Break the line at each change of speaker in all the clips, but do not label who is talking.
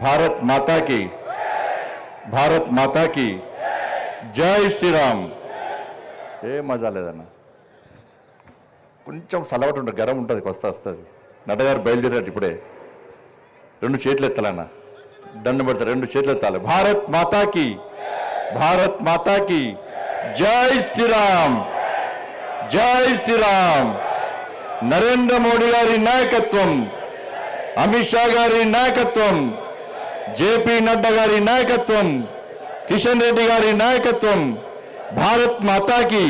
భారత్ మాతాకి భారత్ మాతాకి జై శ్రీరామ్. ఏ మజా లేదన్న, కొంచెం సలవాటు ఉంటుంది, గరం ఉంటుంది, వస్తుంది. నటగారు బయలుదేరారు ఇప్పుడే. రెండు చేతులు ఎత్తాలన్న, దండం పెడతారు, రెండు చేతులు ఎత్తాలి. భారత్ మాతాకి భారత్ మాతాకి జై శ్రీరామ్ జై శ్రీరామ్. నరేంద్ర మోడీ గారి నాయకత్వం, అమిత్ షా గారి నాయకత్వం, జేపీ నడ్డా గారి నాయకత్వం, కిషన్ రెడ్డి గారి నాయకత్వం, భారత్ మాతాకి.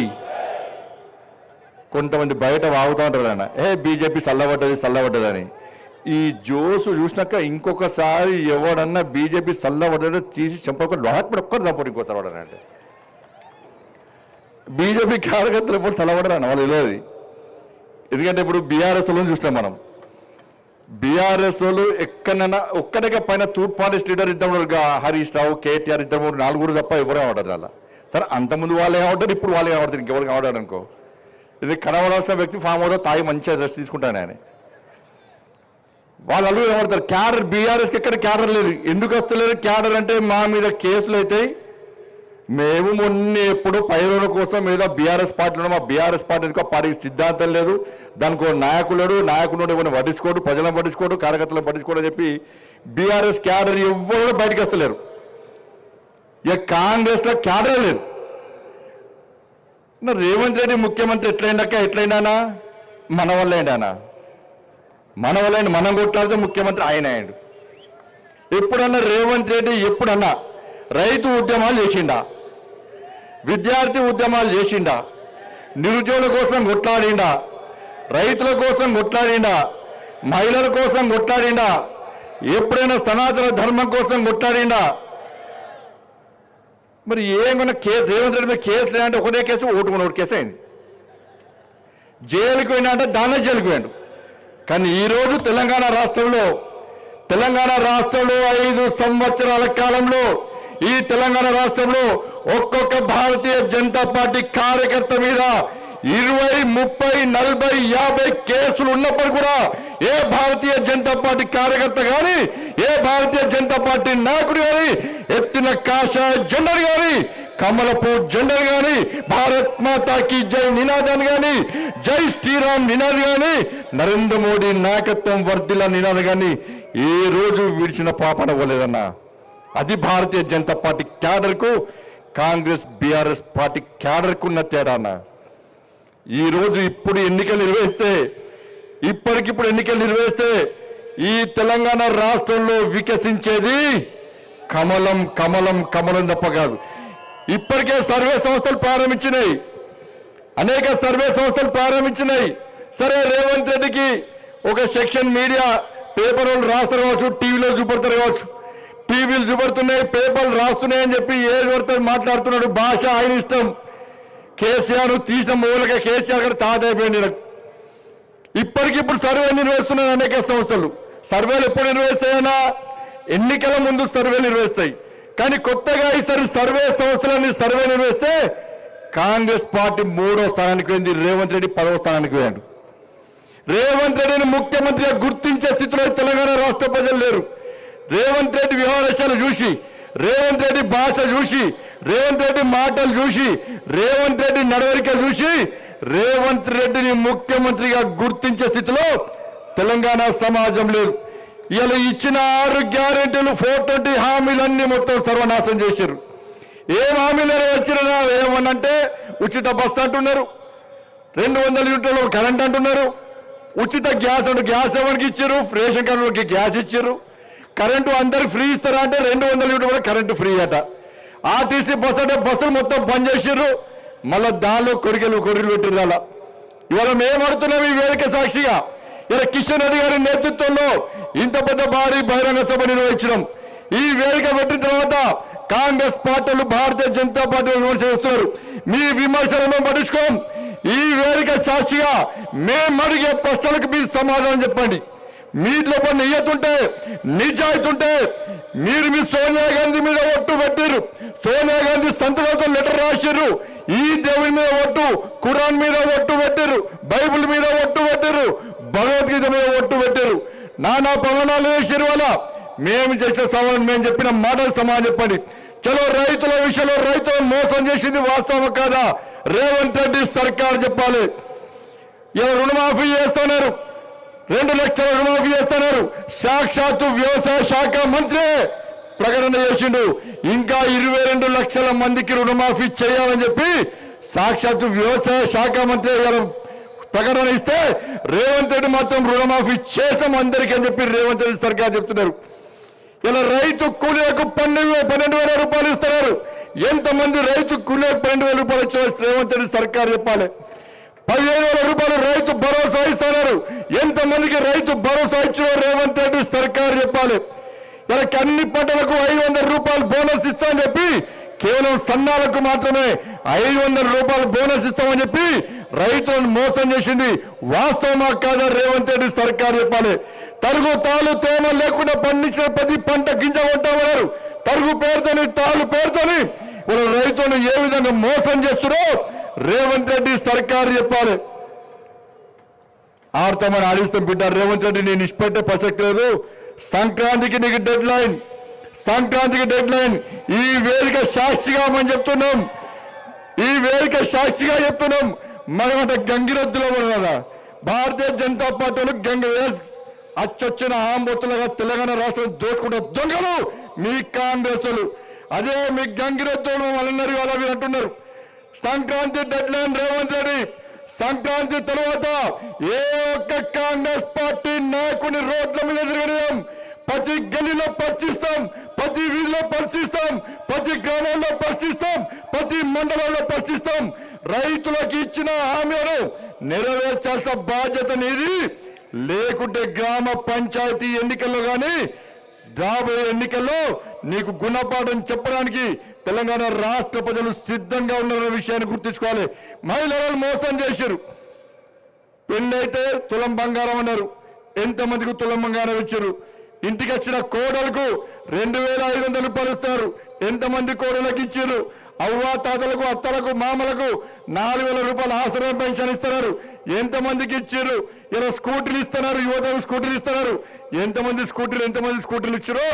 కొంతమంది బయట వాగుతూ ఉంటారు ఆయన, బీజేపీ చల్లబడ్డదని. ఈ జోసు చూసినాక ఇంకొకసారి ఎవడన్నా బీజేపీ చల్లబడ్డదో తీసి చంపకుండా లోపల ఒక్కరు చంపడు ఇంకోసారి వాడని. అంటే బీజేపీ కార్యకర్తలు ఎప్పుడు చల్లబడ్డారన్న వాళ్ళు తెలియదు. ఎందుకంటే ఇప్పుడు బీఆర్ఎస్లో చూస్తాం మనం, బీఆర్ఎస్ వాళ్ళు ఎక్కడైనా ఒక్కడిగా పైన తూర్పు పాలిస్ లీడర్ ఇద్దరు హరీష్ రావు, కేటీఆర్ ఇద్దరు నలుగురు తప్ప ఎవరే ఉంటారు అలా. సరే అంతకుముందు వాళ్ళే ఉంటారు, ఇప్పుడు వాళ్ళే కనబడతారు, ఇంకెవరు కనబడారు అనుకో. ఇది కనబడాల్సిన వ్యక్తి ఫామ్ అవుతా తాగి మంచిగా రెస్ట్ తీసుకుంటాను ఆయన. వాళ్ళు అలుగు కనబడతారు. క్యాడర్ బీఆర్ఎస్కి ఎక్కడ క్యాడర్ లేదు. ఎందుకు వస్తలేదు క్యాడర్ అంటే, మా మీద కేసులు అవుతాయి, మేము మొన్న ఎప్పుడు పైరుల కోసం ఏదో బీఆర్ఎస్ పార్టీలో, మా బీఆర్ఎస్ పార్టీ ఎందుకో పార్టీకి సిద్ధాంతం లేదు, దానికి ఒక నాయకుడు ఎవరిని పట్టించుకోడు, ప్రజలను పట్టించుకోడు, కార్యకర్తలను పట్టించుకోడు అని చెప్పి బీఆర్ఎస్ క్యాడర్ ఎవ్వరు బయటకు వస్తలేరు. ఇక కాంగ్రెస్లో క్యాడర్ లేదు. రేవంత్ రెడ్డి ముఖ్యమంత్రి ఎట్లయినా మన వల్ల ఏంటన్నా, మన వల్ల మనం కొట్లాడితే ముఖ్యమంత్రి ఆయన అయ్యాడు. ఎప్పుడన్నా రేవంత్ రెడ్డి ఎప్పుడన్నా రైతు ఉద్యమాలు చేసిండా, విద్యార్థి ఉద్యమాలు చేసిండా, నిరుద్యోగుల కోసం కొట్లాడిండా, రైతుల కోసం కొట్లాడిండా, మహిళల కోసం కొట్లాడిండా, ఎప్పుడైనా సనాతన ధర్మం కోసం కొట్లాడిండా? మరి ఏమన్నా కేసు రేవంత్ రెడ్డి మీద కేసు లేదంటే ఒకటే కేసు, ఒకటి కేసు అయింది. జైలుకి పోయినా అంటే దానిలో జైలుకి పోయాడు. కానీ ఈరోజు తెలంగాణ రాష్ట్రంలో 5 సంవత్సరాల కాలంలో ఈ తెలంగాణ రాష్ట్రంలో ఒక్కొక్క భారతీయ జనతా పార్టీ కార్యకర్త మీద 20, 30, 40, 50 కేసులు ఉన్నప్పుడు కూడా ఏ భారతీయ జనతా పార్టీ కార్యకర్త కానీ, ఏ భారతీయ జనతా పార్టీ నాయకుడు కానీ ఎత్తిన కాషాయ జెండర్ కానీ, కమలపు జెండర్ కానీ, భారత్ మాతాకి జై నినాదాన్ని కానీ, జై శ్రీరామ్ నినాది కానీ, నరేంద్ర మోడీ నాయకత్వం వర్ధిల్ల నినాది కానీ ఏ రోజు విడిచిన పాపన పోలేదన్నా. అది భారతీయ జనతా పార్టీ క్యాడర్కు, కాంగ్రెస్ బీఆర్ఎస్ పార్టీ క్యాడర్కు ఉన్న తేడా అన్న. ఈరోజు ఇప్పటికిప్పుడు ఎన్నికలు నిర్వహిస్తే ఈ తెలంగాణ రాష్ట్రంలో వికసించేది కమలం కమలం కమలం తప్ప కాదు. ఇప్పటికే సర్వే సంస్థలు ప్రారంభించినాయి, అనేక సర్వే సంస్థలు ప్రారంభించినాయి. సరే రేవంత్ రెడ్డికి ఒక సెక్షన్ మీడియా పేపర్ వాళ్ళు రాస్తారు కావచ్చు, టీవీలో చూపడతారు కావచ్చు, టీవీలు చూపడుతున్నాయి, పేపర్లు రాస్తున్నాయి అని చెప్పి ఏది పడుతుంది మాట్లాడుతున్నాడు. భాష ఆయన ఇష్టం. కేసీఆర్ తీసిన మూలక కేసీఆర్ గారు తాదైపోయింది. ఇప్పటికిప్పుడు సర్వే నిర్వహిస్తున్నాయి అనేక సంస్థలు. సర్వేలు ఎప్పుడు నిర్వహిస్తాయన్నా, ఎన్నికల ముందు సర్వేలు నిర్వహిస్తాయి. కానీ కొత్తగా ఈసారి సర్వే సంస్థలన్నీ సర్వే నిర్వహిస్తే కాంగ్రెస్ పార్టీ 3వ స్థానానికి పోయింది, రేవంత్ రెడ్డి 10వ స్థానానికి పోయాడు. రేవంత్ రెడ్డిని ముఖ్యమంత్రిగా గుర్తించే స్థితిలో తెలంగాణ రాష్ట్ర ప్రజలు లేరు. రేవంత్ రెడ్డి వ్యవహారాలు చూసి, రేవంత్ రెడ్డి భాష చూసి, రేవంత్ రెడ్డి మాటలు చూసి, రేవంత్ రెడ్డి నడవడిక చూసి రేవంత్ రెడ్డిని ముఖ్యమంత్రిగా గుర్తించే స్థితిలో తెలంగాణ సమాజం లేదు. ఇలా ఇచ్చిన 6 గ్యారెంటీలు 420 హామీలన్నీ మొత్తం సర్వనాశం చేశారు. ఏం హామీలు వచ్చినా ఏమనంటే ఉచిత బస్సు అంటున్నారు, 200 యూనిట్ల కరెంట్ అంటున్నారు, ఉచిత గ్యాస్ అంటే గ్యాస్ ఎవరికి ఇచ్చారు, రేషన్ కార్డులకి గ్యాస్ ఇచ్చారు, కరెంటు అందరికి ఫ్రీ ఇస్తారా అంటే 200 యూనిట్లు కూడా కరెంటు ఫ్రీ అట. ఆర్టీసీ బస్సు అంటే బస్సులు మొత్తం పనిచేసారు, మళ్ళీ దానిలో కొరికలు పెట్టిరు. అలా ఇవాళ మేము అడుగుతున్నాం ఈ వేదిక సాక్షిగా, ఇలా కిషన్ రెడ్డి గారి నేతృత్వంలో ఇంత పెద్ద భారీ బహిరంగ సభ నిర్వహించడం. ఈ వేదిక పెట్టిన తర్వాత కాంగ్రెస్ పార్టీలు భారతీయ జనతా పార్టీ విమర్శ చేస్తున్నారు. మీ విమర్శలను పట్టించుకోం. ఈ వేదిక సాక్షిగా మేము అడిగే ప్రశ్నలకు మీరు సమాధానం చెప్పండి. మీ లోపల నియతుంటే, నిజాయితీ ఉంటే మీరు మీ సోనియా గాంధీ మీద ఒట్టు పెట్టారు, సోనియా గాంధీ సంతకంతో లెటర్ రాశారు, ఈ దేవుని మీద ఒట్టు, ఖురాన్ మీద ఒట్టు పెట్టారు, బైబిల్ మీద ఒట్టు పెట్టారు, భగవద్గీత మీద ఒట్టు పెట్టారు, నానా ప్రమాణాలు వేసారు. వల్ల మేము చేసే సవాలు మేము చెప్పిన మాటలు సమాధానం చెప్పండి. చలో రైతుల విషయంలో రైతులను మోసం చేసింది వాస్తవం కాదా? రేవంత్ రెడ్డి సర్కార్ చెప్పాలి. ఇలా రుణమాఫీ చేస్తున్నారు, 2 లక్షల రుణమాఫీ చేస్తున్నారు. సాక్షాత్తు వ్యవసాయ శాఖ మంత్రి ప్రకటన చేసిండు. ఇంకా 22 లక్షల మందికి రుణమాఫీ చేయాలని చెప్పి సాక్షాత్తు వ్యవసాయ శాఖ మంత్రి ప్రకటన ఇస్తే రేవంత్ రెడ్డి మాత్రం రుణమాఫీ చేస్తాం అందరికీ అని చెప్పి రేవంత్ రెడ్డి సర్కార్ చెప్తున్నారు. ఇలా రైతు కూలీలకు 12,000 రూపాయలు ఇస్తున్నారు. ఎంతమంది రైతు కూలీలకు 12,000 రూపాయలు ఇచ్చిన రేవంత్ రెడ్డి సర్కార్ చెప్పాలి. 15,000 రూపాయలు రైతు భరోసా ఇస్తున్నారు. ఎంతమందికి రైతు భరోసా ఇచ్చిన రేవంత్ రెడ్డి సర్కార్ చెప్పాలి. ఇలా అన్ని పంటలకు 500 రూపాయలు బోనస్ ఇస్తామని చెప్పి కేవలం సన్నాలకు మాత్రమే 500 రూపాయలు బోనస్ ఇస్తామని చెప్పి రైతులను మోసం చేసింది వాస్తవమా కాదా? రేవంత్ రెడ్డి సర్కార్ చెప్పాలి. తరుగు తాలు తేమ లేకుండా పండించిన ప్రతి పంట గింజ కొంటామన్నారు. తరుగు పేరుతోని తాలు పేరుతోని వాళ్ళు రైతులను ఏ విధంగా మోసం చేస్తున్నారో రేవంత్ రెడ్డి సర్కార్ చెప్పాలి. ఆడతామని ఆడిస్తాం బిడ్డ. రేవంత్ రెడ్డి నేను ఇష్టపెట్టే ప్రసక్తి లేదు. సంక్రాంతికి నీకు డెడ్ లైన్, సంక్రాంతికి డెడ్ లైన్. ఈ వేదిక సాక్షిగా మనం చెప్తున్నాం, ఈ వేదిక సాక్షిగా చెప్తున్నాం. మనమంటే గంగిరెద్దులో కదా భారతీయ జనతా పార్టీలు అచ్చొచ్చిన ఆంబొత్తులుగా తెలంగాణ రాష్ట్రం దోచుకుంటే దొంగలు మీ కాంగ్రెస్లు. అదే మీ గంగిరెద్దులు వాళ్ళందరూ అలా మీరు అంటున్నారు. Sankranti deadline Revanth Reddy. సంక్రాంతి తర్వాత ఏ ఒక్క కాంగ్రెస్ పార్టీ నాయకుని రోడ్ల మీద తిరగడం, ప్రతి గల్లీలో పరిశీలిస్తాం, ప్రతి వీధిలో పరిశీలిస్తాం, ప్రతి గ్రామంలో పరిశీలిస్తాం, ప్రతి మండలంలో పరిశీలిస్తాం. రైతులకు ఇచ్చిన హామీలను నెరవేర్చాల్సిన బాధ్యత నీది. లేకుంటే గ్రామ పంచాయతీ ఎన్నికల్లో కానీ రాబోయే ఎన్నికల్లో నీకు గుణపాఠం చెప్పడానికి తెలంగాణ రాష్ట్ర ప్రజలు సిద్ధంగా ఉన్న విషయాన్ని గుర్తుంచుకోవాలి. మహిళలను మోసం చేశారు. పెళ్ళైతే తులం బంగారం అన్నారు. ఎంతమందికి తులం బంగారం ఇచ్చారు? ఇంటికి వచ్చిన కోడలకు 2,500 రూపాయలు ఇస్తారు. ఎంతమంది కోడలకు ఇచ్చారు? అవ్వ తాతలకు, అత్తలకు, మామలకు 4,000 రూపాయలు ఆసరా పెన్షన్ ఇస్తున్నారు. ఎంతమందికి ఇచ్చారు? ఇలా స్కూటీలు ఇస్తున్నారు, యువతకు స్కూటీలు ఇస్తున్నారు. ఎంతమంది స్కూటీలు ఇచ్చారో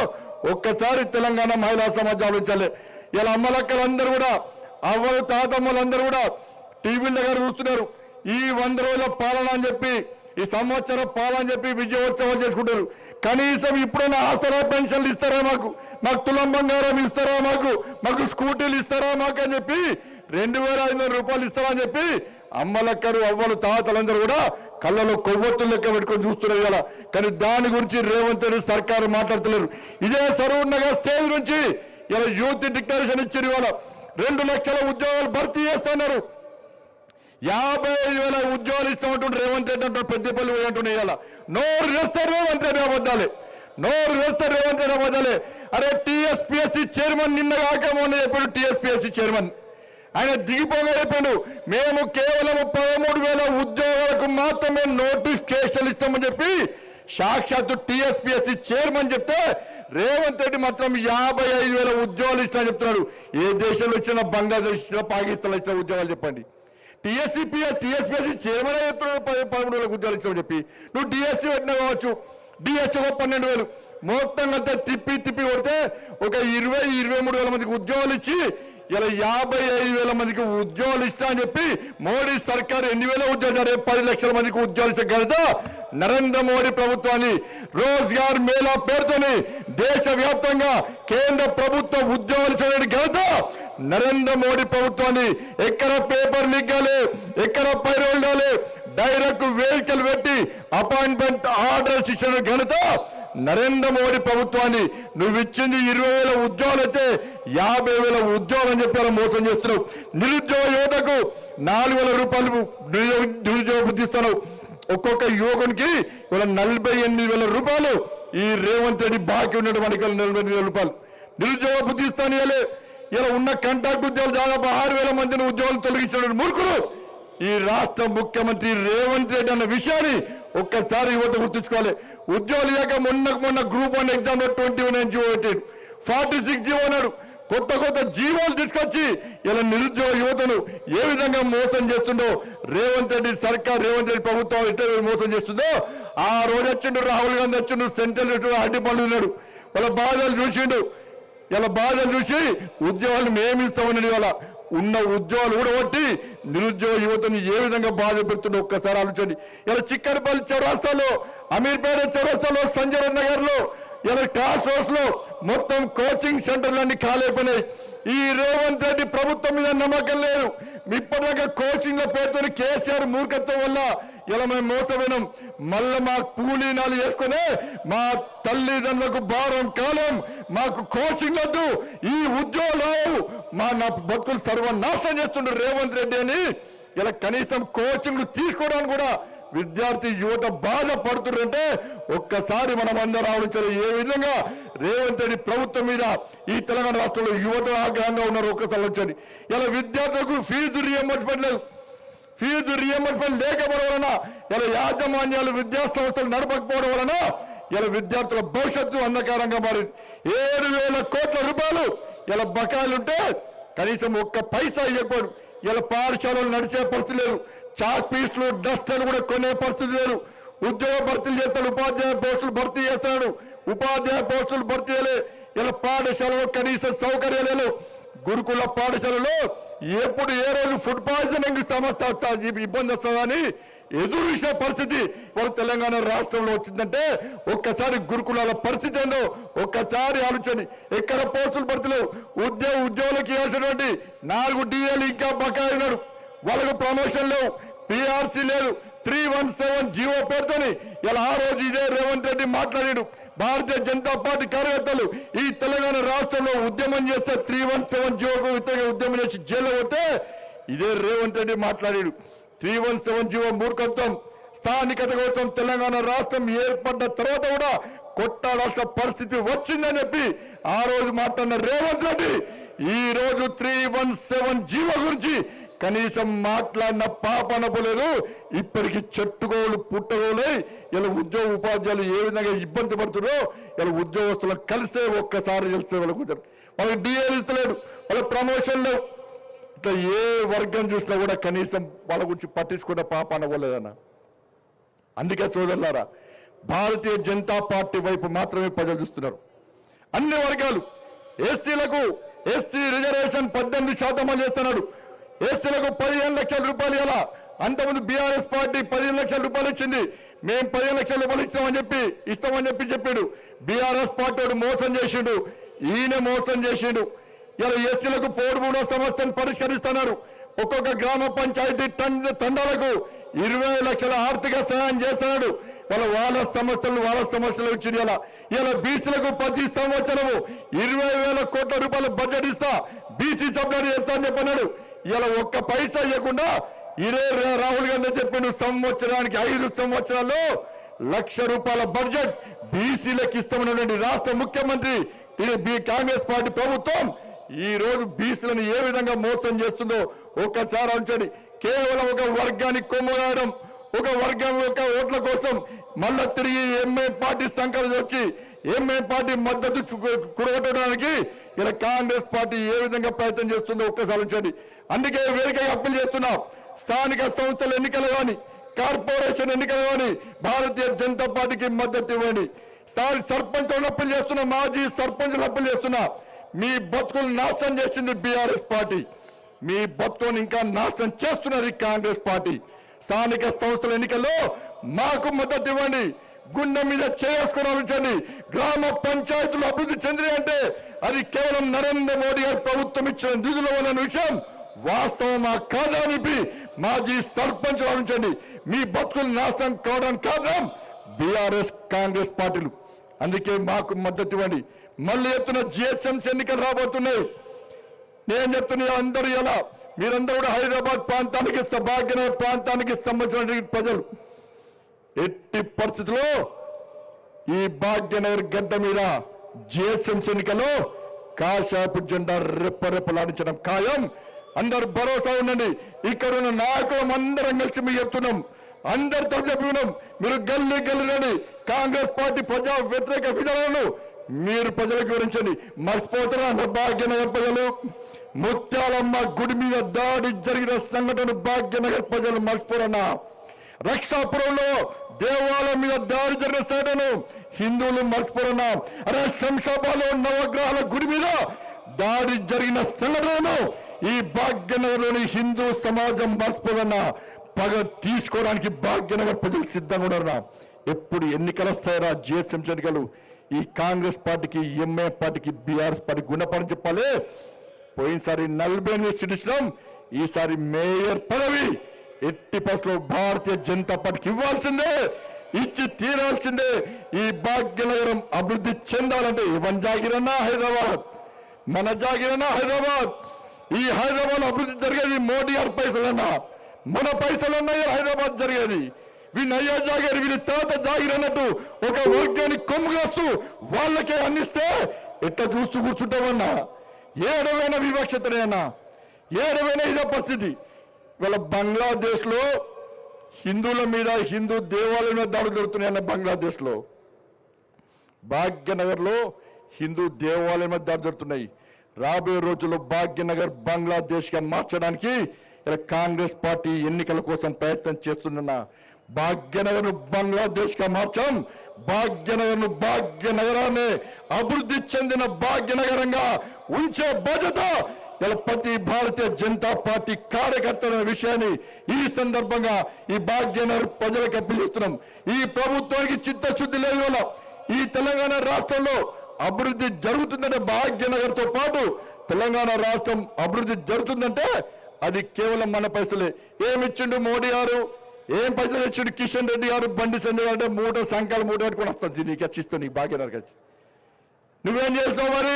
ఒక్కసారి తెలంగాణ మహిళా సమాజం ఆలోచించాలి. ఇలా అమ్మలక్కలందరూ కూడా, అవ్వలు తాతమ్మలందరూ కూడా టీవీల దగ్గర చూస్తున్నారు. ఈ 100 రోజుల పాలన అని చెప్పి, ఈ సంవత్సర పాలన అని చెప్పి విజయోత్సవం చేసుకుంటారు. కనీసం ఇప్పుడైనా ఆసరా పెన్షన్లు ఇస్తారా? మాకు తులం బంగారం ఇస్తారా? మాకు స్కూటీలు ఇస్తారా అని చెప్పి 2,500 రూపాయలు ఇస్తారా అని చెప్పి అమ్మలక్కరు, అవ్వలు, తాతలందరూ కూడా కళ్ళలో కొవ్వొత్తులు లెక్క పెట్టుకొని చూస్తున్నారు కదా. కానీ దాని గురించి రేవంత్ రెడ్డి సర్కారు మాట్లాడుతున్నారు. ఇదే సర్వనగర్ స్టేజ్ నుంచి ఇలా యూత్ డిక్లరేషన్ ఇచ్చారు. ఇవాళ 2 లక్షల ఉద్యోగాలు భర్తీ చేస్తున్నారు. 55,000 ఉద్యోగాలు ఇస్తామంటుంటే రేవంత్ రెడ్డి అంటారు. పెద్దపల్లి పోయినట్టున్నాయి. ఇలా నోరు వేస్తారు రేవంత్ రెడ్డి అబద్ధాలే, నోరు వేస్తారు రేవంత్ రెడ్డి అబద్ధాలే. అరే టీఎస్పీఎస్సీ చైర్మన్ నిన్న కాక మొన్న చెప్పాడు. టీఎస్పీఎస్సీ చైర్మన్ ఆయన దిగిపోగా చెప్పాడు, మేము కేవలం 13,000 ఉద్యోగాలకు మాత్రమే నోటిఫికేషన్ ఇస్తామని చెప్పి సాక్షాత్తు టీఎస్పీఎస్సీ చైర్మన్ చెప్తే రేవంత్ రెడ్డి మాత్రం 55,000 ఉద్యోగాలు ఇస్తామని చెప్తున్నాడు. ఏ దేశంలో ఇచ్చినా, బంగ్లాదేశ్ ఇచ్చినా, పాకిస్తాన్లో ఇచ్చిన ఉద్యోగాలు చెప్పండి. టీఎస్పీఎస్సీ చైర్మన్ చెప్తున్నాడు 13,000 ఉద్యోగాలు ఇస్తామని చెప్పి. నువ్వు డిఎస్సీ పెట్టినా కావచ్చు, డిఎస్సీ 12,000 మొత్తంగా తిప్పి కొడితే ఒక 23,000 మందికి ఉద్యోగాలు ఇచ్చి ఇలా 55,000 మందికి ఉద్యోగాలు ఇస్తా అని చెప్పి మోడీ సర్కారు ఎన్ని వేల ఉద్యోగాలు 10 లక్షల మందికి ఉద్యోగాలు ఇచ్చే ఘనత నరేంద్ర మోడీ ప్రభుత్వాన్ని. రోజ్గార్ మేళా పేరుతోని దేశవ్యాప్తంగా కేంద్ర ప్రభుత్వ ఉద్యోగాలు ఇచ్చే ఘనత నరేంద్ర మోడీ ప్రభుత్వాన్ని. ఎక్కడ పేపర్ లీక్ కాలే, ఎక్కడ పైరోల్ కాలే, డైరెక్ట్ వెహికల్ పెట్టి అపాయింట్మెంట్ ఆర్డర్స్ ఇచ్చిన ఘనత నరేంద్ర మోడీ ప్రభుత్వాన్ని. నువ్వు ఇచ్చింది 20,000 ఉద్యోగాలు అయితే 50,000 ఉద్యోగాలు అని చెప్పి మోసం చేస్తున్నావు. నిరుద్యోగ యువతకు 4,000 రూపాయలు నిరుద్యోగ బుద్ధి ఇస్తున్నావు. ఒక్కొక్క యువకునికి ఇవాళ 48,000 రూపాయలు ఈ రేవంత్ రెడ్డి బాకీ ఉన్నటువంటి 48,000 రూపాయలు నిరుద్యోగ బుద్ధి ఇస్తాను. ఇలా ఉన్న కాంట్రాక్ట్ ఉద్యోగాలు దాదాపు 6,000 మందిని ఉద్యోగాలు తొలగించిన మూర్ఖులు ఈ రాష్ట్ర ముఖ్యమంత్రి రేవంత్ రెడ్డి అన్న విషయాన్ని ఒక్కసారి యువత గుర్తుంచుకోవాలి. ఉద్యోగాలు లేక మొన్న గ్రూప్ 1 ఎగ్జామ్ లో 21 జీవో పెట్టాడు, 46 జీవో అన్నాడు. కొత్త జీవోలు తీసుకొచ్చి ఇలా నిరుద్యోగ యువతను ఏ విధంగా మోసం చేస్తుందో రేవంత్ రెడ్డి సర్కార్, రేవంత్ రెడ్డి ప్రభుత్వం ఎట్లా మోసం చేస్తుందో ఆ రోజు వచ్చిండు రాహుల్ గాంధీ వచ్చిండు, సెంట్రల్ అడ్డిపండు ఉన్నాడు, వాళ్ళ బాధలు చూసిండు. ఇలా బాధలు చూసి ఉద్యోగాలు మేమిస్తామని వాళ్ళ ఉన్న ఉద్యోగాలు కూడా కొట్టి నిరుద్యోగ యువతని ఏ విధంగా బాధ పెడుతుండో ఒక్కసారి ఆలోచండి. ఇలా చిక్కడపల్లి చౌరస్తాలో, అమీర్పేట చౌరస్తాలో, సంజయ్ నగర్ లో, ఇలా క్లాస్ రోడ్స్ లో మొత్తం కోచింగ్ సెంటర్లన్నీ ఖాళీపోయినాయి. ఈ రేవంత్ రెడ్డి ప్రభుత్వం మీద నమ్మకం లేదు. ఇప్పటిదాకా కోచింగ్ లో పేరుతో కేసీఆర్ మూర్ఖత్వం వల్ల ఇలా మేము మోసపోయినాం. మళ్ళీ మా కూలీనాలు వేసుకునే మా తల్లిదండ్రులకు భారం కాలం. మాకు కోచింగ్ వద్దు, ఈ ఉద్యోగాలు మా నా బతుకులు సర్వనాశనం చేస్తుండ్రు రేవంత్ రెడ్డి అని ఇలా కనీసం కోచింగ్లు తీసుకోవడానికి కూడా విద్యార్థి యువత బాధపడుతుంటే ఒక్కసారి మనం అందరూ ఆలోచించాలి. ఏ విధంగా రేవంత్ రెడ్డి ప్రభుత్వం మీద ఈ తెలంగాణ రాష్ట్రంలో యువత ఆగ్రహంగా ఉన్నారు ఒక్కసారి ఆలోచించండి. ఇలా విద్యార్థులకు ఫీజు రియంబర్స్మెంట్ లేదు. ఫీజు రియంబర్స్మెంట్ లేకపోవడం వలన ఇలా యాజమాన్యాలు విద్యా సంస్థలు నడపకపోవడం వలన ఇలా విద్యార్థుల భవిష్యత్తు అంధకారంగా మారింది. 7,000 కోట్ల రూపాయలు ఇలా బకాయిలుంటే కనీసం ఒక్క పైసా ఇవ్వకూడదు. ఇలా పాఠశాలలు నడిచే పరిస్థితి లేదు. చాక్ పీస్లు, డస్టర్లు కూడా కొనే పరిస్థితి లేదు. ఉద్యోగ భర్తీలు చేస్తాడు, ఉపాధ్యాయ పోస్టులు భర్తీ చేస్తాడు, ఉపాధ్యాయ పోస్టులు భర్తీ చేయలే. ఇలా పాఠశాలలో కనీస సౌకర్యాలు, గురుకుల పాఠశాలలో ఎప్పుడు ఏ రోజు ఫుడ్ పాయిజనింగ్ సమస్య ఇబ్బంది వస్తుందని ఎదురు చూసే పరిస్థితి మన తెలంగాణ రాష్ట్రంలో వచ్చిందంటే ఒక్కసారి గురుకులాల పరిస్థితి ఏందో ఒక్కసారి ఆలోచన. ఎక్కడ పోస్టులు భర్తీలేవు. ఉద్యోగులకు ఇవ్వాల్సినటువంటి 4 DAలు ఇంకా బకాయి ఉన్నాడు. వాళ్ళకు ప్రమోషన్ లేవు, PRC లేదు. 317 జీవో పేరుతోని ఇలా ఆ రోజు ఇదే రేవంత్ రెడ్డి మాట్లాడాడు. భారతీయ జనతా పార్టీ కార్యకర్తలు ఈ తెలంగాణ రాష్ట్రంలో ఉద్యమం చేస్తే 317 జీవోకు వ్యతిరేకంగా ఉద్యమం చేసి జైల్లో పోతే ఇదే రేవంత్ రెడ్డి మాట్లాడాడు. 317 జీవో మూర్ఖత్వం. స్థానికత కోసం తెలంగాణ రాష్ట్రం ఏర్పడ్డ తర్వాత కూడా కొట్టాడాల్సిన పరిస్థితి వచ్చిందని చెప్పి ఆ రోజు మాట్లాడిన రేవంత్ రెడ్డి ఈ రోజు 317 జీవో గురించి కనీసం మాట్లాడిన పాపనపోలేదు. ఇప్పటికి చెట్టుకోలు పుట్టగోలై ఇలా ఉద్యోగ ఉపాధ్యాయులు ఏ విధంగా ఇబ్బంది పడుతున్నారో ఇలా ఉద్యోగస్తులకు కలిసే ఒక్కసారి తెలిసే వాళ్ళకి DAలు ఇస్తలేడు, వాళ్ళ ప్రమోషన్ లేవు. ఇట్లా ఏ వర్గం చూసినా కూడా కనీసం వాళ్ళ గురించి పట్టించుకున్న పాపనపోలేదన్న. అందుకే సోదరులారా, భారతీయ జనతా పార్టీ వైపు మాత్రమే ప్రజలు చూస్తున్నారు. అన్ని వర్గాలు ఎస్సీలకు ఎస్సీ రిజర్వేషన్ 18% అమలు చేస్తున్నాడు. ఎస్సీలకు 15 లక్షల రూపాయలు ఇలా. అంతకుముందు బీఆర్ఎస్ పార్టీ 15 లక్షల రూపాయలు ఇచ్చింది. మేము 15 లక్షల రూపాయలు ఇస్తామని చెప్పి చెప్పాడు. బీఆర్ఎస్ పార్టీ వాడు మోసం చేసిండు, ఈయన మోసం చేసిండు. ఇలా ఎస్సీలకు పోడు మూడో సమస్యను పరిష్కరిస్తున్నారు. ఒక్కొక్క గ్రామ పంచాయతీ తండాలకు 20 లక్షల ఆర్థిక సహాయం చేస్తున్నాడు. వాళ్ళ సమస్యలు ఇచ్చింది. ఇలా బీసీలకు ప్రతి సంవత్సరము 20,000 కోట్ల రూపాయల బడ్జెట్ ఇస్తా, బీసీ సబ్సిడీ చేస్తా అని చెప్పన్నాడు. ఇలా ఒక్క పైసా ఇవ్వకుండా ఇదే రాహుల్ గాంధీ చెప్పిండు సంవత్సరానికి 5 సంవత్సరాల్లో ₹1,00,000 బడ్జెట్ బీసీలకు ఇస్తామన్నటువంటి రాష్ట్ర ముఖ్యమంత్రి కాంగ్రెస్ పార్టీ ప్రభుత్వం ఈ రోజు బీసీలను ఏ విధంగా మోసం చేస్తుందో ఒక్కసారి ఆలోచించండి. కేవలం ఒక వర్గానికి కొమ్ముగాయడం, ఒక వర్గం యొక్క ఓట్ల కోసం మళ్ళా తిరిగి ఎంఐ పార్టీ సంకల్పం వచ్చి ఎంఐ పార్టీ మద్దతు కూడగొట్టడానికి ఇలా కాంగ్రెస్ పార్టీ ఏ విధంగా ప్రయత్నం చేస్తుందో ఒక్కసారి ఆలోచించండి. అందుకే వేదికగా అప్పీల్ చేస్తున్నాం. స్థానిక సంస్థల ఎన్నికలు కానీ, కార్పొరేషన్ ఎన్నికలు కానీ భారతీయ జనతా పార్టీకి మద్దతు ఇవ్వండి. సర్పంచులను అప్పీల్ చేస్తున్నా, మాజీ సర్పంచులను అప్పీల్ చేస్తున్నా. మీ బతుకులు నాశనం చేసింది బీఆర్ఎస్ పార్టీ, మీ బతుకులను ఇంకా నాశనం చేస్తున్నది కాంగ్రెస్ పార్టీ. స్థానిక సంస్థల ఎన్నికల్లో మాకు మద్దతు ఇవ్వండి. గుండె మీద చేసుకుని గ్రామ పంచాయతీలు అభివృద్ధి చెంది అంటే అది కేవలం నరేంద్ర మోడీ గారి ప్రభుత్వం ఇచ్చిన నిధుల వల్ల విషయం వాస్తవమా కాదా అని మాజీ సర్పంచ్ ఆలోచించండి. మీ బతుకులు నాశనం కావడానికి కారణం బీఆర్ఎస్ కాంగ్రెస్ పార్టీలు. అందుకే మాకు మద్దతు ఇవ్వండి. మళ్ళీ ఎత్తున GHMC ఎన్నికలు రాబోతున్నాయి. నేను చెప్తున్నా అందరూ ఇలా మీరందరూ కూడా హైదరాబాద్ ప్రాంతానికి, భాగ్యనగర్ ప్రాంతానికి సంబంధించిన ప్రజలు ఎట్టి పరిస్థితుల్లో ఈ భాగ్యనగర్ గడ్డ మీద GHMC ఎన్నికల్లో కాషాయపు జెండా రెప్పరెప్పలాడించడం ఖాయం. అందరు భరోసా ఉండండి. ఇక్కడ ఉన్న నాయకులం అందరం కలిసి మీకు చెప్తున్నాం, అందరితో చెప్తున్నాం. మీరు గల్లీ రండి. కాంగ్రెస్ పార్టీ ప్రజా వ్యతిరేక విధానాలను మీరు ప్రజలకు వివరించండి. మర్చిపోతున్నా భాగ్యనగర్ ప్రజలు, ముత్యాలమ్మ గుడి మీద దాడి జరిగిన సంఘటన భాగ్యనగర్ ప్రజలు మర్చిపోరన్నా. రక్షాపురంలో దేవాలయం మీద దాడి జరిగిన సంఘటనను హిందువులు మర్చిపోరన్నా. అరే శంషాబాద్లో నవగ్రహాల గుడి మీద దాడి జరిగిన సంఘటనను ఈ భాగ్యనగర్లోని హిందూ సమాజం మర్చిపోదన్నా. పగ తీసుకోవడానికి భాగ్యనగర్ ప్రజలు సిద్ధంగా ఉన్నారన్నా. ఎప్పుడు ఎన్నికలు వస్తాయరా జిహెచ్ఎంసీ ఎన్నికలు? ఈ కాంగ్రెస్ పార్టీకి, ఎంఏ పార్టీకి, బీఆర్ఎస్ పార్టీకి గుణపడని చెప్పాలి. పోయినసారి 48 సీట్లు ఇచ్చినాం, ఈసారి మేయర్ పదవి ఎట్టి పరిస్థితుల్లో భారతీయ జనతా పార్టీకి ఇవ్వాల్సిందే, ఇచ్చి తీరాల్సిందే. ఈ భాగ్యనగరం అభివృద్ధి చెందాలంటే ఇవన్ జాగిరన్నా హైదరాబాద్, మన జాగిరన్నా హైదరాబాద్. ఈ హైదరాబాద్ అభివృద్ధి జరిగేది మోడీ గారి పైసలన్నా, మన పైసలన్నా హైదరాబాద్ జరిగేది. వీళ్ళు అయ్యా జాగిరి, వీళ్ళు తాత జాగిరి అన్నట్టు ఒక వర్గాన్ని కొమ్ముగాస్తూ వాళ్ళకే అందిస్తే ఎట్లా చూస్తూ కూర్చుంటామన్నా? ఏడవైనా వివక్షతనే అన్నా, ఏడవైనా ఇదే పరిస్థితి. ఇవాళ బంగ్లాదేశ్లో హిందువుల మీద, హిందూ దేవాలయం మీద దాడులు జరుగుతున్నాయన్న బంగ్లాదేశ్లో. భాగ్యనగర్లో హిందూ దేవాలయం మీద దాడులు జరుగుతున్నాయి. రాబోయే రోజుల్లో భాగ్యనగర్ బంగ్లాదేశ్గా మార్చడానికి ఇలా కాంగ్రెస్ పార్టీ ఎన్నికల కోసం ప్రయత్నం చేస్తున్న భాగ్యనగర్ బంగ్లాదేశ్గా మార్చాం. భాగ్యనగర్ను, భాగ్యనగరాన్ని అభివృద్ధి చెందిన భాగ్యనగరంగా ఉంచే బాధ్యత ఇలా ప్రతి భారతీయ జనతా పార్టీ కార్యకర్తల విషయాన్ని ఈ సందర్భంగా ఈ భాగ్యనగర్ ప్రజలకు అప్పగిస్తున్నాం. ఈ ప్రభుత్వానికి చిత్తశుద్ధి లేదు వల్ల ఈ తెలంగాణ రాష్ట్రంలో అభివృద్ధి జరుగుతుందంటే, భాగ్యనగర్తో పాటు తెలంగాణ రాష్ట్రం అభివృద్ధి జరుగుతుందంటే అది కేవలం మన పైసలే. ఏమిచ్చిండు మోడీ గారు? ఏం పైసలు ఇచ్చిండు కిషన్ రెడ్డి గారు? బండి సంజయ్ అంటే మూట సంఖ్యలు మూట పెట్టుకుని వస్తుంది నీకు వచ్చిస్తావు, నీకు భాగ్యనగర్ వచ్చి. నువ్వేం చేస్తావు మరి?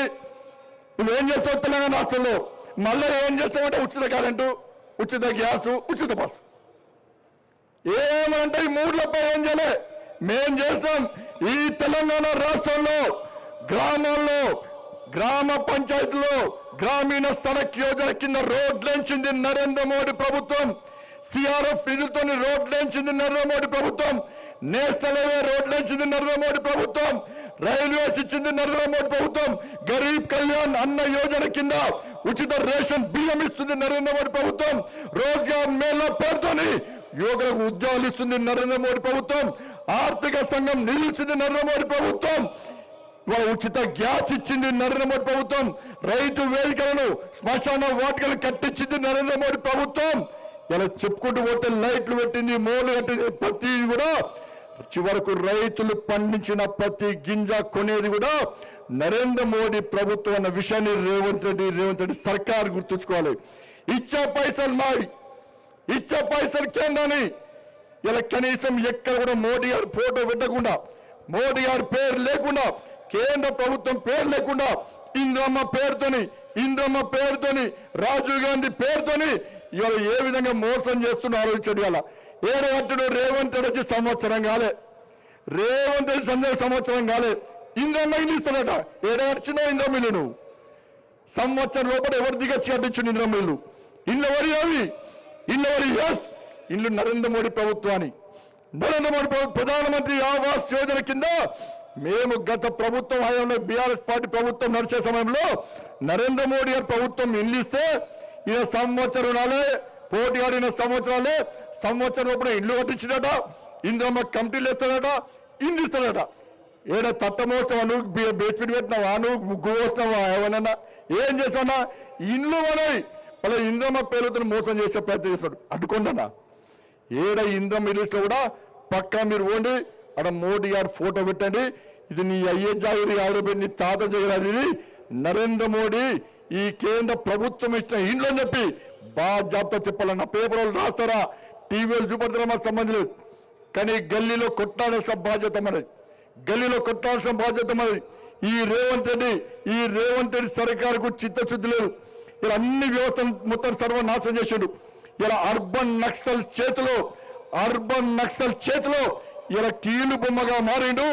నువ్వేం చేస్తావు తెలంగాణ రాష్ట్రంలో? మళ్ళీ ఏం చేస్తావంటే ఉచిత కరెంటు, ఉచిత గ్యాసు, ఉచిత బస్సు. ఏమంటే ఈ మూడులపై ఏం చేయలే. మేం చేస్తాం. ఈ తెలంగాణ రాష్ట్రంలో గ్రామాల్లో, గ్రామ పంచాయతీలో గ్రామీణ సడక్ యోజన కింద రోడ్లేంచింది నరేంద్ర మోడీ ప్రభుత్వం. సిఆర్ఎఫ్ నిధులతో రోడ్లేంచింది నరేంద్ర మోడీ ప్రభుత్వం. నేషనల్ హైవే రోడ్లేంచింది నరేంద్ర మోడీ ప్రభుత్వం. రైల్వేస్ ఇచ్చింది నరేంద్ర మోడీ ప్రభుత్వం. గరీబ్ కళ్యాణ్ అన్న యోజన కింద ఉచిత రేషన్ బియ్యం ఇస్తుంది నరేంద్ర మోడీ ప్రభుత్వం. రోజ్గార్ మేళా పేరుతోని యువకులకు ఉద్యోగాలు ఇస్తుంది నరేంద్ర మోడీ ప్రభుత్వం. ఆర్థిక సంఘం నిలిచింది నరేంద్ర మోడీ ప్రభుత్వం. ఉచిత గ్యాస్ ఇచ్చింది నరేంద్ర మోడీ ప్రభుత్వం. రైతు వేదికలను, శ్మశాన వాటికలు కట్టించింది నరేంద్ర మోడీ ప్రభుత్వం. ఇలా చెప్పుకుంటూ పోతే లైట్లు పెట్టింది, మోర్లు కట్టింది. ప్రతి కూడా చివరకు రైతులు పండించిన ప్రతి గింజ కొనేది కూడా నరేంద్ర మోడీ ప్రభుత్వం అన్న విషయాన్ని రేవంత్ రెడ్డి సర్కార్ గుర్తుంచుకోవాలి. ఇచ్చే పైసలు మావి, ఇచ్చే పైసలు కేంద్రాన్ని. ఇలా కనీసం ఎక్కడ కూడా మోడీ గారి ఫోటో పెట్టకుండా, మోడీ గారి పేరు లేకుండా, కేంద్ర ప్రభుత్వం పేరు లేకుండా ఇంద్రమ్మ పేరుతోని రాజీవ్ గాంధీ పేరుతోని ఇవాళ ఏ విధంగా మోసం చేస్తున్నా ఆలోచించండి. ఇవాళ ఏడగట్టుడు రేవంత్ రెడ్డి వచ్చి సంవత్సరం కాలే, రేవంత్ రెడ్డి సంవత్సరం కాలే, ఇంద్రమ్మ ఇల్లు ఇస్తాడట. ఏడగచ్చినా ఇంద్రమ్మ ఇల్లు నువ్వు సంవత్సరం లోపల ఎవరి దిగచ్చి కట్టించు ఇంద్రమ్మ ఇల్లు? ఇల్లు ఎవరి అవి? ఇల్లు ఎవరి? ఎస్, ఇల్లు నరేంద్ర మోడీ ప్రభుత్వాన్ని. నరేంద్ర మోడీ ప్రధానమంత్రి ఆవాస్ యోజన కింద మేము గత ప్రభుత్వం హయాంలో బీఆర్ఎస్ పార్టీ ప్రభుత్వం నడిచే సమయంలో నరేంద్ర మోడీ గారి ప్రభుత్వం ఇల్లు ఇస్తే ఈయన సంవత్సరం రాలే, పోటీ ఆడిన సంవత్సరాలే, సంవత్సరం లోపల ఇల్లు కట్టించినట, ఇంద్రమ్మ కమిటీలు వేస్తాడట, ఇల్లు ఇస్తాడట. ఏదో తట్టమోస్తావా నువ్వు? బేస్మెంట్ పెట్టినావా నువ్వు? ముగ్గు వస్తావా? ఏమన్నా ఏం చేస్తావన్నా? ఇల్లు మనవి అలా ఇంద్రమ్మ పేరుతో మోసం చేసే ప్రయత్నం చేస్తాడు. అడ్డుకోండన్నా. ఏడ ఇంద్రమ్మ ఇల్లు ఇస్తే కూడా పక్కా మీరు పోండి, అక్కడ మోడీ గారు ఫోటో పెట్టండి. ఇది నీ అయ్యే జాగిరి ఆవిడబెట్టి నీ తాత జగరాది. ఇది నరేంద్ర మోడీ ఈ కేంద్ర ప్రభుత్వం ఇచ్చిన ఇండ్లు అని చెప్పి బాధ్యత చెప్పాలన్న. పేపర్ వాళ్ళు రాస్తారా, టీవీలు చూపడతారా మాకు సంబంధం లేదు. కానీ గల్లీలో కొట్టాల్సిన బాధ్యత మనది, గల్లీలో కొట్టాల్సిన బాధ్యత మనది. ఈ రేవంత్ రెడ్డి సర్కారుకు చిత్తశుద్ధి లేదు. ఇలా అన్ని వ్యవస్థలు మొత్తం సర్వనాశనం చేశాడు. ఇలా అర్బన్ నక్సల్ చేతిలో ఇలా కీలు బొమ్మగా మారిండు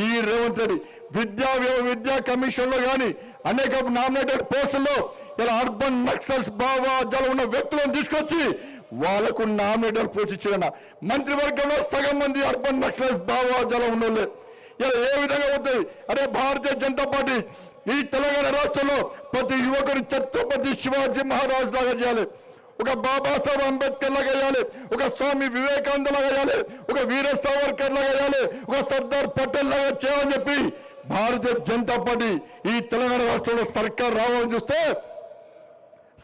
ఈ రేవంత్ రెడ్డి. విద్యా కమిషన్ లో కానీ అనేక నామినేటెడ్ పోస్టుల్లో ఇలా అర్బన్ నక్సల్స్ భావజాలం ఉన్న వ్యక్తులను తీసుకొచ్చి వాళ్లకు నామినేటెడ్ పోస్ట్ ఇచ్చిన మంత్రివర్గంలో సగం మంది అర్బన్ నక్సల్స్ భావజాలం ఉన్నోళ్ళే. ఇలా ఏ విధంగా అవుతుంది? అరే భారతీయ జనతా పార్టీ ఈ తెలంగాణ రాష్ట్రంలో ప్రతి యువకుని ఛత్రపతి శివాజీ మహారాజ్ లాగా చేయాలి. ఒక బాబాసాహెబ్ అంబేద్కర్ లాగా వేయాలి, ఒక స్వామి వివేకానంద లాగా వేయాలి, ఒక వీర సావర్కర్ లాగా వేయాలి, ఒక సర్దార్ పటేల్ లాగా చేయాలని చెప్పి భారతీయ జనతా పార్టీ ఈ తెలంగాణ రాష్ట్రంలో సర్కార్ రావాలని చూస్తే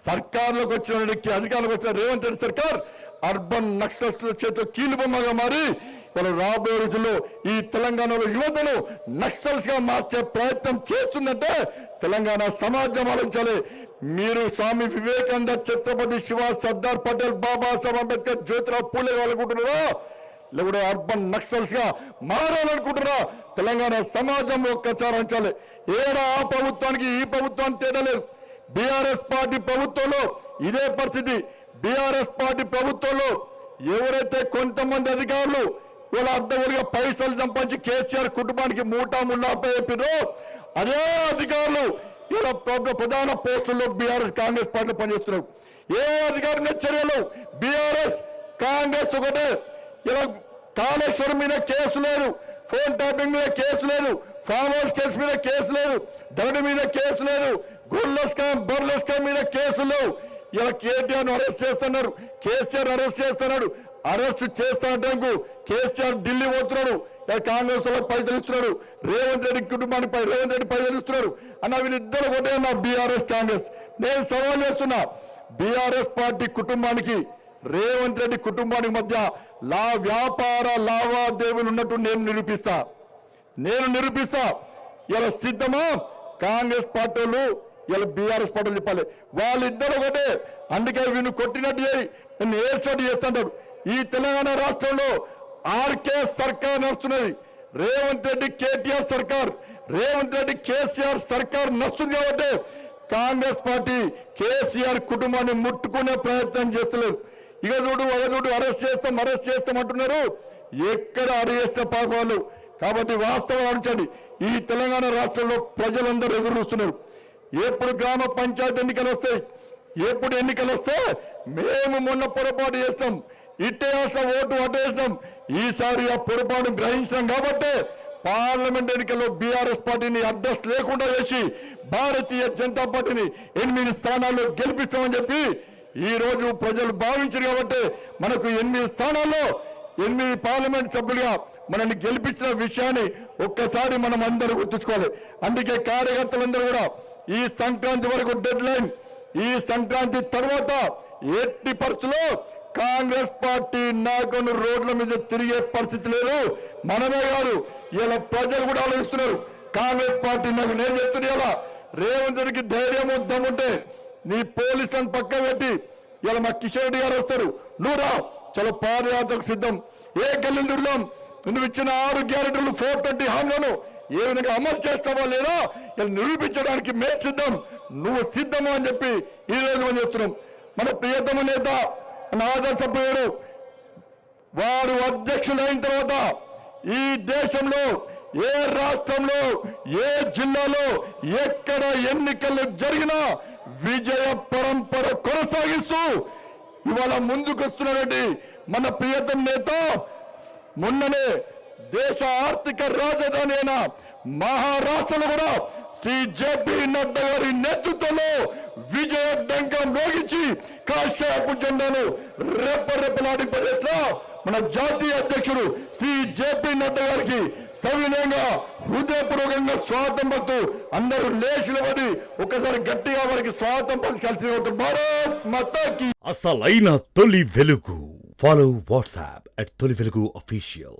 సర్కార్లోకి వచ్చిన అధికారంలోకి వచ్చిన రేవంత్ రెడ్డి సర్కార్ అర్బన్ నక్సల్స్ చేతిలో కీలుబొమ్మగా మారి వాళ్ళు రాబోయే రోజుల్లో ఈ తెలంగాణలో యువతను నక్సల్స్ గా మార్చే ప్రయత్నం చేస్తుందంటే తెలంగాణ సమాజం ఆలోచించాలి. మీరు స్వామి వివేకానంద, ఛత్రపతి శివాజీ, సర్దార్ పటేల్, బాబాసాహెబ్ అంబేద్కర్, జ్యోతిరావు పూలే అనుకుంటున్నారా లేకపోతే అర్బన్ నక్సల్స్ గా మారాలనుకుంటున్నారా? తెలంగాణ సమాజం ఒక్కసారి అంచాలి. ఏడా ఆ ప్రభుత్వానికి ఈ ప్రభుత్వానికి తేడా లేదు. బీఆర్ఎస్ పార్టీ ప్రభుత్వంలో ఇదే పరిస్థితి. బీఆర్ఎస్ పార్టీ ప్రభుత్వంలో ఎవరైతే కొంతమంది అధికారులు ఇలా అడ్డగోలుగా పైసలు సంపాదించి కేసీఆర్ కుటుంబానికి మూటా ముళ్ళాపై చెప్పినో అదే అధికారులు ఇలా ప్రధాన పోస్టుల్లో బీఆర్ఎస్ కాంగ్రెస్ పార్టీలో పనిచేస్తున్నారు. ఏ అధికారి మీద చర్యలు? బీఆర్ఎస్ కాంగ్రెస్ ఒకటే. ఇలా కాళేశ్వరం మీద కేసు లేదు, ఫోన్ ట్యాపింగ్ మీద కేసు లేదు, ఫామ్ హౌస్ కేసు మీద కేసు లేదు, దౌడు మీద కేసు లేదు, గొల్ల స్కామ్, బర్ల స్కామ్ మీద కేసులు లేవు. ఇలా కేటీఆర్ అరెస్ట్ చేస్తున్నారు, కేసీఆర్ అరెస్ట్ చేస్తున్నాడు. అరెస్ట్ చేస్తానంటే కేసీఆర్ ఢిల్లీ పోతున్నాడు, కాంగ్రెస్ వాళ్ళకి పైసలు ఇస్తున్నాడు, రేవంత్ రెడ్డి కుటుంబానికి రేవంత్ రెడ్డి పైసలు ఇస్తున్నాడు అన్న. వీళ్ళిద్దరు ఒకటే అన్న బీఆర్ఎస్ కాంగ్రెస్. నేను సవాల్ చేస్తున్నా, బీఆర్ఎస్ పార్టీ కుటుంబానికి రేవంత్ రెడ్డి కుటుంబానికి మధ్య వ్యాపార లావాదేవీలు ఉన్నట్టు నేను నిరూపిస్తా. ఇలా సిద్ధమా? కాంగ్రెస్ పార్టీలు ఇలా బీఆర్ఎస్ పార్టీలు చెప్పాలి. వాళ్ళిద్దరు ఒకటే. అందుకే వీళ్ళు కొట్టినట్టు చేయి, నేను ఏర్పాటు చేస్తుంటారు. ఈ తెలంగాణ రాష్ట్రంలో ఆర్కే సర్కార్ నడుస్తున్నది. రేవంత్ రెడ్డి కేటీఆర్ సర్కార్, రేవంత్ రెడ్డి కేసీఆర్ సర్కార్ నడుస్తుంది కాబట్టి కాంగ్రెస్ పార్టీ కేసీఆర్ కుటుంబాన్ని ముట్టుకునే ప్రయత్నం చేస్తలేదు. ఇక చూడు అరెస్ట్ చేస్తాం అంటున్నారు. ఎక్కడ అరెస్ట్ పాపాలు. కాబట్టి వాస్తవం ఉంచండి. ఈ తెలంగాణ రాష్ట్రంలో ప్రజలందరూ ఎదురు చూస్తున్నారు. ఎప్పుడు గ్రామ పంచాయతీ ఎన్నికలు వస్తాయి, ఎప్పుడు ఎన్నికలు వస్తే మేము మొన్న పొరపాటు చేస్తాం, ఇట్టే వేస్తాం, ఓటు అటేస్తాం. ఈసారి ఆ పొరపాటు గ్రహించాం కాబట్టి పార్లమెంట్ ఎన్నికల్లో బీఆర్ఎస్ పార్టీని అడ్రస్ లేకుండా చేసి భారతీయ జనతా పార్టీని 8 స్థానాల్లో గెలిపిస్తామని చెప్పి ఈ రోజు ప్రజలు భావించారు. కాబట్టి మనకు 8 స్థానాల్లో 8 పార్లమెంట్ సభ్యులుగా మనల్ని గెలిపించిన విషయాన్ని ఒక్కసారి మనం అందరూ గుర్తుంచుకోవాలి. అందుకే కార్యకర్తలందరూ కూడా ఈ సంక్రాంతి వరకు డెడ్ లైన్. ఈ సంక్రాంతి తర్వాత ఎట్టి పరిస్థితుల్లో కాంగ్రెస్ పార్టీ నాయకులు రోడ్ల మీద తిరిగే పరిస్థితి లేదు. మనమే కాదు, ఇలా ప్రజలు కూడా ఆలోచిస్తున్నారు. కాంగ్రెస్ పార్టీ నేను చెప్తున్నా, ఇలా రేవంత్ రెడ్డికి ధైర్యం దమ్ముంటే నీ పోలీసులను పక్క పెట్టి ఇలా మా కిషన్ రెడ్డి గారు వస్తారు, నువ్వు రా, చలో పాదయాత్రకు సిద్ధం. ఏ గల్లీలు తిరుగుదాం, నువ్వు ఇచ్చిన 6 గ్యారెంటీలు 420 హామీలను ఏ విధంగా అమలు చేస్తావా లేదా ఇలా నిరూపించడానికి మేము సిద్ధం, నువ్వు సిద్ధమా అని చెప్పి ఈ రోజు మనం చేస్తున్నాం. మన ప్రియతమ నేత, మన ఆదర్శప్రియుడు వారు అధ్యక్షులు అయిన తర్వాత ఈ దేశంలో ఏ రాష్ట్రంలో ఏ జిల్లాలో ఎక్కడ ఎన్నికలు జరిగినా విజయ పరంపర కొనసాగిస్తూ ఇవాళ ముందుకు వస్తున్నారండి మన ప్రియతమ నేత. మొన్ననే దేశ ఆర్థిక రాజధాని అయిన మహారాష్ట్రలో కూడా శ్రీ జేపీ నడ్డా గారి నేతృత్వంలో విజయ డంకం మోగించి కాషాయపు జెండాను రెప్పరెప్పలాడింపజేస్తా మన జాతీయ అధ్యక్షుడు శ్రీ జేపీ నడ్డా గారికి సవినయంగా హృదయపూర్వకంగా స్వాగతం పలుకుతూ అందరూ లేచినబడి ఒకసారి గట్టిగా వారికి స్వాగతం పలికి కలిసి భారత్ మాతాకి.
అసలైన తొలి వెలుగు. ఫాలో వాట్సాప్ @తొలి వెలుగు official.